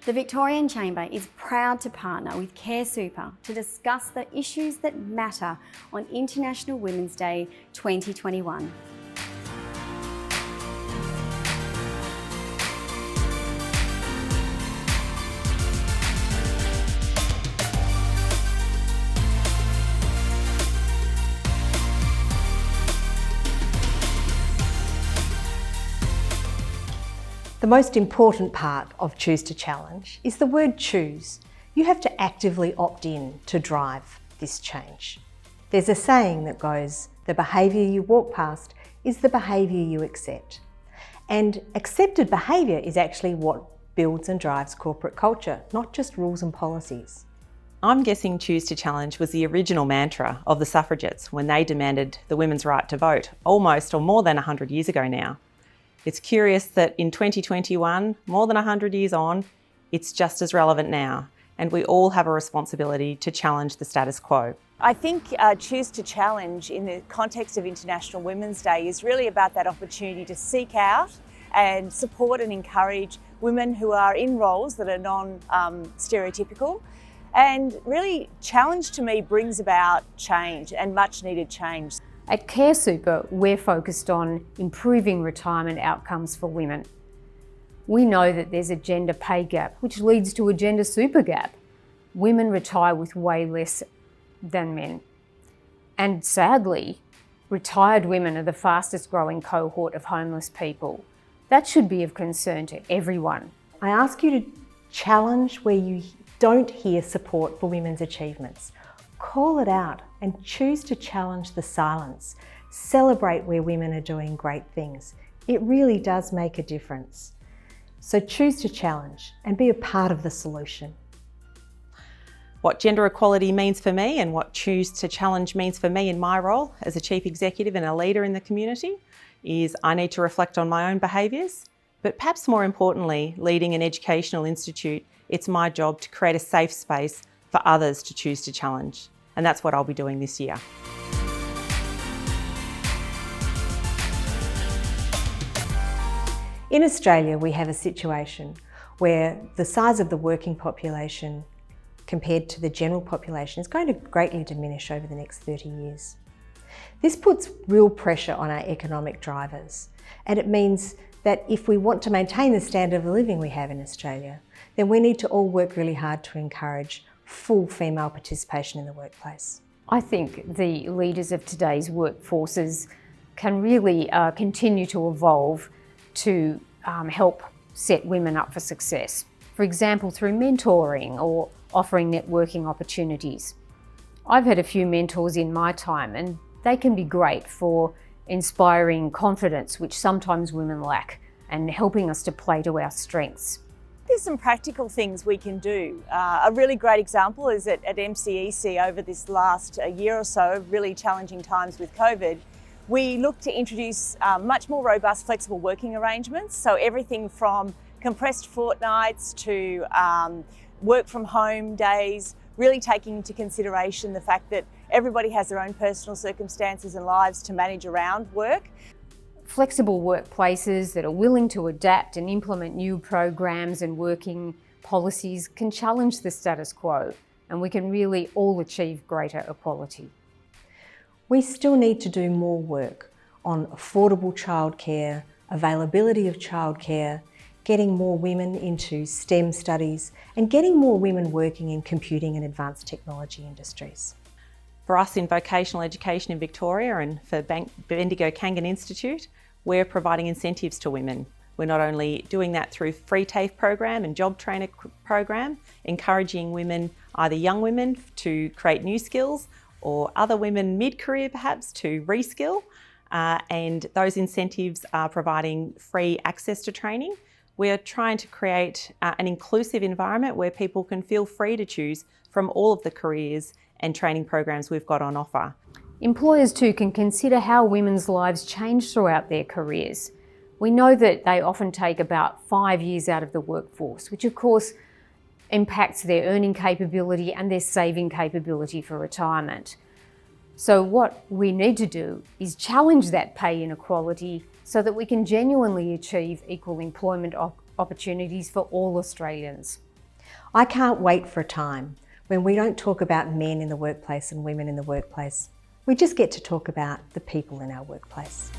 The Victorian Chamber is proud to partner with CareSuper to discuss the issues that matter on International Women's Day 2021. The most important part of Choose to Challenge is the word choose. You have to actively opt in to drive this change. There's a saying that goes, the behaviour you walk past is the behaviour you accept. And accepted behaviour is actually what builds and drives corporate culture, not just rules and policies. I'm guessing Choose to Challenge was the original mantra of the suffragettes when they demanded the women's right to vote, almost or more than 100 years ago now. It's curious that in 2021, more than 100 years on, it's just as relevant now, and we all have a responsibility to challenge the status quo. I think Choose to Challenge in the context of International Women's Day is really about that opportunity to seek out and support and encourage women who are in roles that are non-stereotypical. And really, challenge to me brings about change and much needed change. At CareSuper, we're focused on improving retirement outcomes for women. We know that there's a gender pay gap, which leads to a gender super gap. Women retire with way less than men. And sadly, retired women are the fastest growing cohort of homeless people. That should be of concern to everyone. I ask you to challenge where you don't hear support for women's achievements. Call it out and choose to challenge the silence. Celebrate where women are doing great things. It really does make a difference. So choose to challenge and be a part of the solution. What gender equality means for me and what Choose to Challenge means for me in my role as a chief executive and a leader in the community is I need to reflect on my own behaviours, but perhaps more importantly, leading an educational institute, it's my job to create a safe space for others to choose to challenge. And that's what I'll be doing this year. In Australia, we have a situation where the size of the working population compared to the general population is going to greatly diminish over the next 30 years. This puts real pressure on our economic drivers, and it means that if we want to maintain the standard of living we have in Australia, then we need to all work really hard to encourage full female participation in the workplace. I think the leaders of today's workforces can really continue to evolve to help set women up for success. For example, through mentoring or offering networking opportunities. I've had a few mentors in my time and they can be great for inspiring confidence, which sometimes women lack, and helping us to play to our strengths. There's some practical things we can do. A really great example is at MCEC over this last year or so, really challenging times with COVID, we looked to introduce much more robust flexible working arrangements. So everything from compressed fortnights to work from home days, really taking into consideration the fact that everybody has their own personal circumstances and lives to manage around work. Flexible workplaces that are willing to adapt and implement new programs and working policies can challenge the status quo, and we can really all achieve greater equality. We still need to do more work on affordable childcare, availability of childcare, getting more women into STEM studies, and getting more women working in computing and advanced technology industries. For us in vocational education in Victoria and for Bendigo Kangan Institute, we're providing incentives to women. We're not only doing that through free TAFE program and job trainer program, encouraging women, either young women to create new skills or other women mid-career perhaps to reskill. And those incentives are providing free access to training. We're trying to create an inclusive environment where people can feel free to choose from all of the careers and training programs we've got on offer. Employers too can consider how women's lives change throughout their careers. We know that they often take about 5 years out of the workforce, which of course impacts their earning capability and their saving capability for retirement. So what we need to do is challenge that pay inequality so that we can genuinely achieve equal employment opportunities for all Australians. I can't wait for a time when we don't talk about men in the workplace and women in the workplace. We just get to talk about the people in our workplace.